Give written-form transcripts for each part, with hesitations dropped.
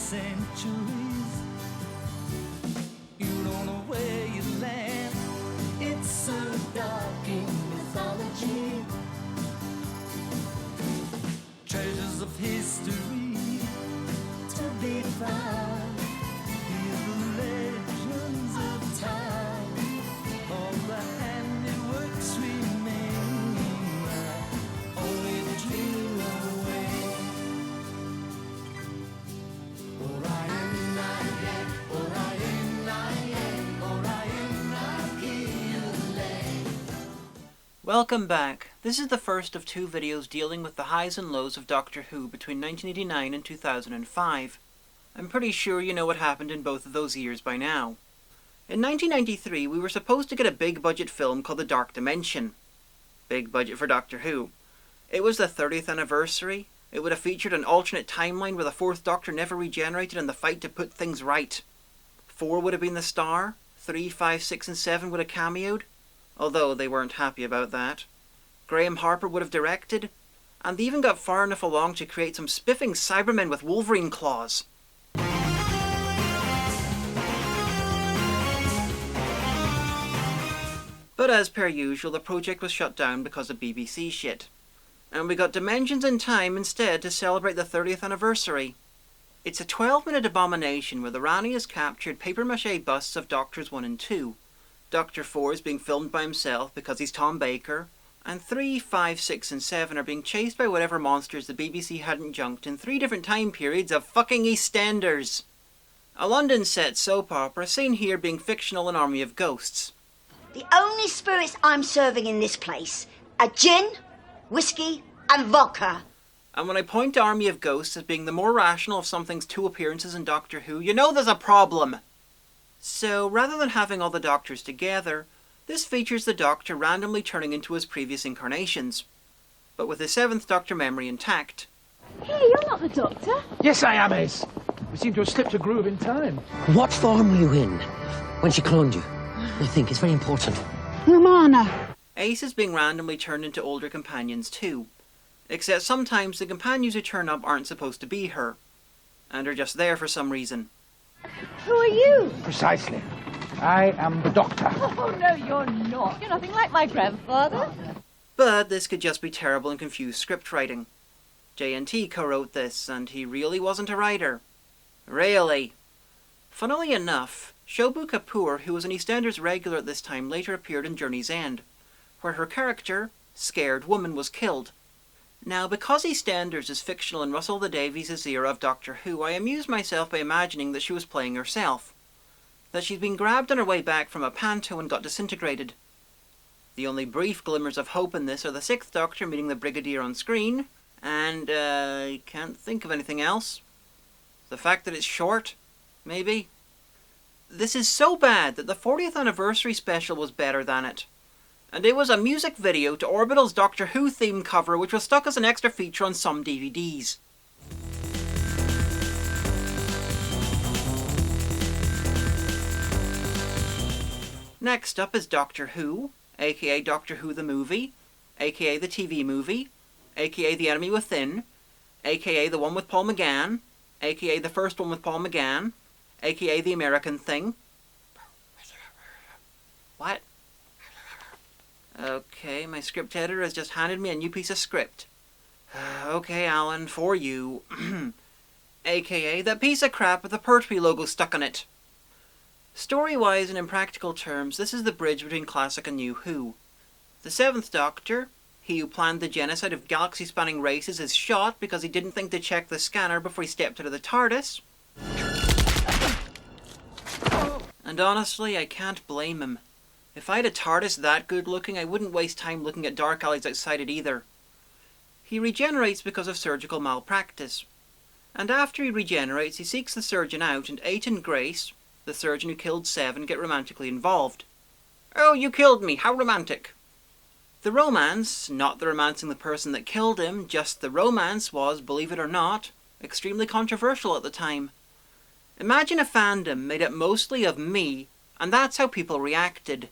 centuries. You don't know where you land. It's so dark in mythology. Treasures of history to be found. Hear the legends of time. All the handiworks remain. Only the dream away. Welcome back. This is the first of two videos dealing with the highs and lows of Doctor Who between 1989 and 2005. I'm pretty sure you know what happened in both of those years by now. In 1993, we were supposed to get a big budget film called The Dark Dimension. Big budget for Doctor Who. It was the 30th anniversary. It would have featured an alternate timeline where the Fourth Doctor never regenerated and the fight to put things right. 4 would have been the star. 3, 5, 6 and 7 would have cameoed, although they weren't happy about that. Graham Harper would have directed, and they even got far enough along to create some spiffing Cybermen with Wolverine claws. But as per usual, the project was shut down because of BBC shit. And we got Dimensions in Time instead to celebrate the 30th anniversary. It's a 12-minute abomination where the Rani has captured papier-mâché busts of Doctors 1 and 2. Doctor 4 is being filmed by himself because he's Tom Baker, and 3, 5, 6 and 7 are being chased by whatever monsters the BBC hadn't junked in 3 different time periods of fucking EastEnders. A London set soap opera seen here being fictional An Army of Ghosts. The only spirits I'm serving in this place are gin, whiskey and vodka. And when I point to Army of Ghosts as being the more rational of something's 2 appearances in Doctor Who, you know there's a problem. So, rather than having all the Doctors together, this features the Doctor randomly turning into his previous incarnations, but with his 7th Doctor memory intact. Hey, you're not the Doctor. Yes, I am, Ace. We seem to have slipped a groove in time. What form were you in when she cloned you? I think it's very important. Romana. Ace is being randomly turned into older companions too, except sometimes the companions who turn up aren't supposed to be her, and are just there for some reason. Who are you? Precisely. I am the Doctor. Oh, no, you're not. You're nothing like my grandfather. But this could just be terrible and confused script writing. JNT co-wrote this, and he really wasn't a writer. Really. Funnily enough, Shobhu Kapoor, who was an EastEnders regular at this time, later appeared in Journey's End, where her character, Scared Woman, was killed. Now, because EastEnders is fictional in Russell T Davies' era of Doctor Who, I amused myself by imagining that she was playing herself. That she'd been grabbed on her way back from a panto and got disintegrated. The only brief glimmers of hope in this are the 6th Doctor meeting the Brigadier on screen, and, I can't think of anything else. The fact that it's short, maybe. This is so bad that the 40th anniversary special was better than it. And it was a music video to Orbital's Doctor Who theme cover, which was stuck as an extra feature on some DVDs. Next up is Doctor Who, aka Doctor Who the Movie, aka the TV movie, aka The Enemy Within, aka the one with Paul McGann, aka the first one with Paul McGann, aka The American Thing. What? Okay, my script editor has just handed me a new piece of script. Okay, Alan, for you. AKA that piece of crap with the Pertwee logo stuck on it. Story-wise and in practical terms, this is the bridge between classic and new Who. The 7th Doctor, he who planned the genocide of galaxy-spanning races, is shot because he didn't think to check the scanner before he stepped out of the TARDIS. And honestly, I can't blame him. If I had a TARDIS that good looking, I wouldn't waste time looking at dark alleys outside it either. He regenerates because of surgical malpractice. And after he regenerates, he seeks the surgeon out, and 8 and Grace, the surgeon who killed 7, get romantically involved. Oh, you killed me, how romantic! The romance, not the romancing the person that killed him, just the romance was, believe it or not, extremely controversial at the time. Imagine a fandom made up mostly of me, and that's how people reacted.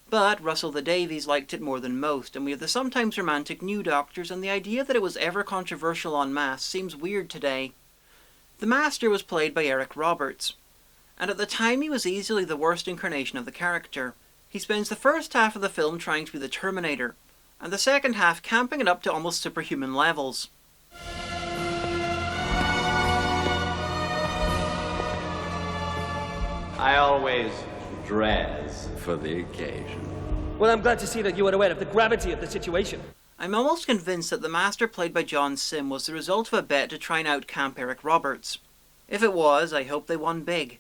But Russell T Davies liked it more than most, and we have the sometimes romantic new Doctors, and the idea that it was ever controversial en masse seems weird today. The Master was played by Eric Roberts, and at the time he was easily the worst incarnation of the character. He spends the first half of the film trying to be the Terminator, and the second half camping it up to almost superhuman levels. I always dress for the occasion. Well, I'm glad to see that you are aware of the gravity of the situation. I'm almost convinced that the Master played by John Sim was the result of a bet to try and out-camp Eric Roberts. If it was, I hope they won big.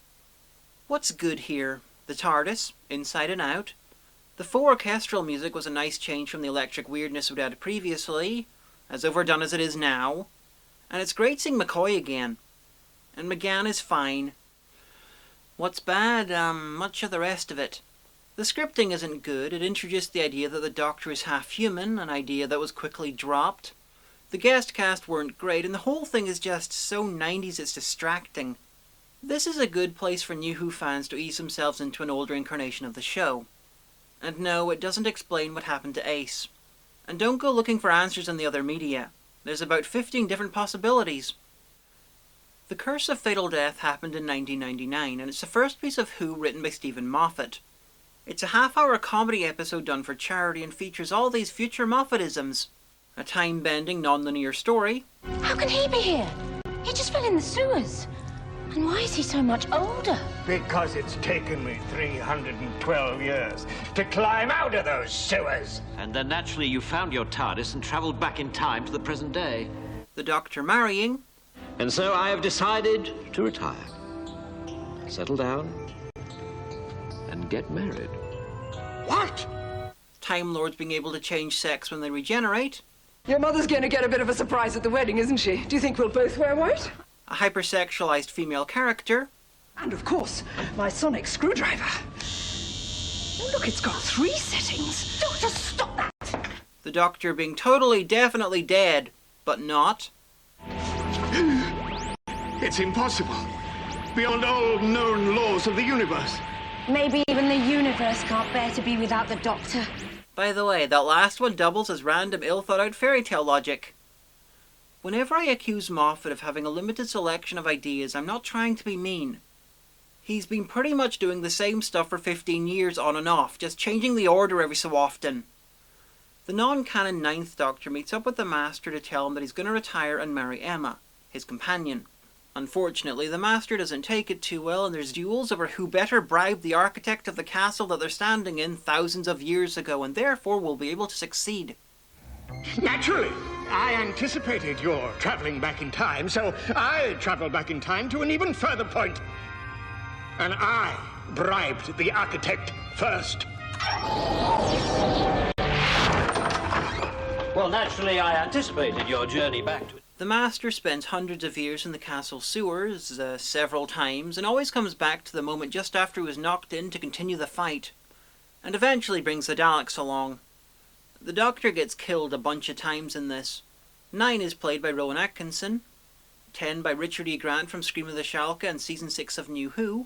What's good here? The TARDIS, inside and out. The faux orchestral music was a nice change from the electric weirdness we'd had previously, as overdone as it is now. And it's great seeing McCoy again. And McGann is fine. What's bad? Much of the rest of it. The scripting isn't good. It introduced the idea that the Doctor is half human, an idea that was quickly dropped. The guest cast weren't great, and the whole thing is just so 90s it's distracting. This is a good place for New Who fans to ease themselves into an older incarnation of the show. And no, it doesn't explain what happened to Ace. And don't go looking for answers in the other media. There's about 15 different possibilities. The Curse of Fatal Death happened in 1999, and it's the first piece of Who written by Stephen Moffat. It's a half-hour comedy episode done for charity and features all these future Moffatisms. A time-bending, non-linear story. How can he be here? He just fell in the sewers. And why is he so much older? Because it's taken me 312 years to climb out of those sewers. And then naturally you found your TARDIS and travelled back in time to the present day. The Doctor marrying. And so I have decided to retire. Settle down. And get married. What? Time Lords being able to change sex when they regenerate. Your mother's going to get a bit of a surprise at the wedding, isn't she? Do you think we'll both wear white? A hypersexualized female character. And of course, my sonic screwdriver. Oh, look, it's got 3 settings. Doctor, stop that! The Doctor being totally, definitely dead, but not. It's impossible. Beyond all known laws of the universe. Maybe even the universe can't bear to be without the Doctor. By the way, that last one doubles as random, ill-thought-out fairy tale logic. Whenever I accuse Moffat of having a limited selection of ideas, I'm not trying to be mean. He's been pretty much doing the same stuff for 15 years on and off, just changing the order every so often. The non-canon Ninth Doctor meets up with the Master to tell him that he's going to retire and marry Emma, his companion. Unfortunately, the Master doesn't take it too well, and there's duels over who better bribed the architect of the castle that they're standing in thousands of years ago, and therefore will be able to succeed. Naturally. I anticipated your traveling back in time, so I traveled back in time to an even further point. And I bribed the architect first. Well, naturally I anticipated your journey back to it. The Master spends hundreds of years in the castle sewers, several times, and always comes back to the moment just after he was knocked in to continue the fight, and eventually brings the Daleks along. The Doctor gets killed a bunch of times in this. 9 is played by Rowan Atkinson, 10 by Richard E. Grant from Scream of the Shalka and Season 6 of New Who,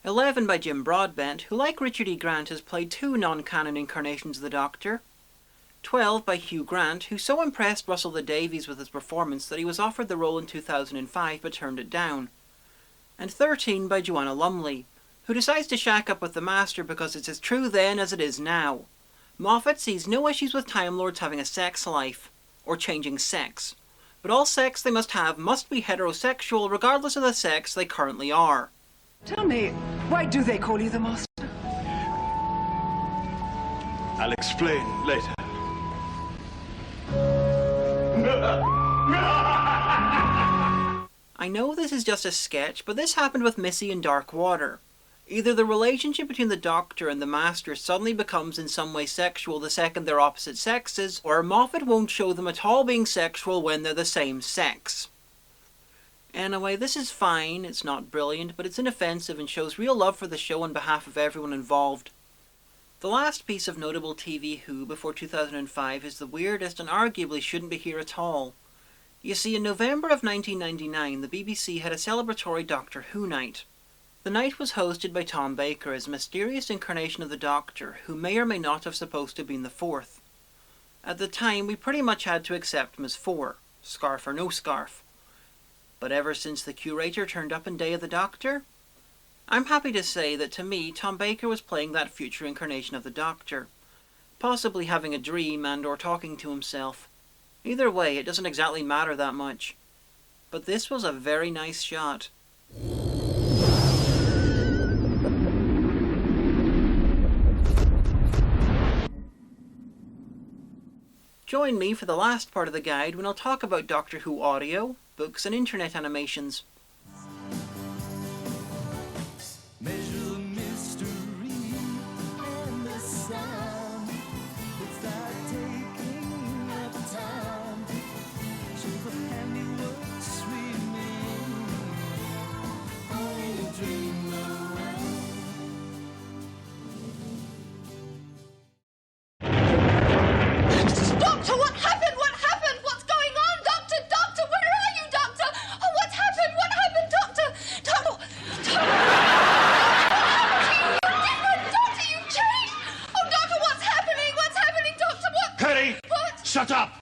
11 by Jim Broadbent, who like Richard E. Grant has played 2 non-canon incarnations of the Doctor, 12 by Hugh Grant, who so impressed Russell T Davies with his performance that he was offered the role in 2005 but turned it down, and 13 by Joanna Lumley, who decides to shack up with the Master because it's as true then as it is now. Moffat sees no issues with Time Lords having a sex life, or changing sex, but all sex they must have must be heterosexual regardless of the sex they currently are. Tell me, why do they call you the Master? I'll explain later. I know this is just a sketch, but this happened with Missy in Dark Water. Either the relationship between the Doctor and the Master suddenly becomes in some way sexual the second they're opposite sexes, or Moffat won't show them at all being sexual when they're the same sex. Anyway, this is fine, it's not brilliant, but it's inoffensive and shows real love for the show on behalf of everyone involved. The last piece of notable TV Who before 2005 is the weirdest and arguably shouldn't be here at all. You see, in November of 1999, the BBC had a celebratory Doctor Who night. The night was hosted by Tom Baker as a mysterious incarnation of the Doctor, who may or may not have supposed to have been the 4th. At the time, we pretty much had to accept him as 4, scarf or no scarf. But ever since the curator turned up in Day of the Doctor, I'm happy to say that to me, Tom Baker was playing that future incarnation of the Doctor, possibly having a dream and or talking to himself. Either way, it doesn't exactly matter that much. But this was a very nice shot. Join me for the last part of the guide when I'll talk about Doctor Who audio, books and internet animations. Measure the mystery and the sound. Without taking up time. So the handiworks remain. Only a dream around. Doctor, what happened? What happened? What's going on? Doctor, Doctor, where are you, Doctor? Oh, what's happened? What happened, Doctor? Doctor, Doctor, you changed. Oh, Doctor, what's happening? What's happening, Doctor? What? Curry! What? Shut up!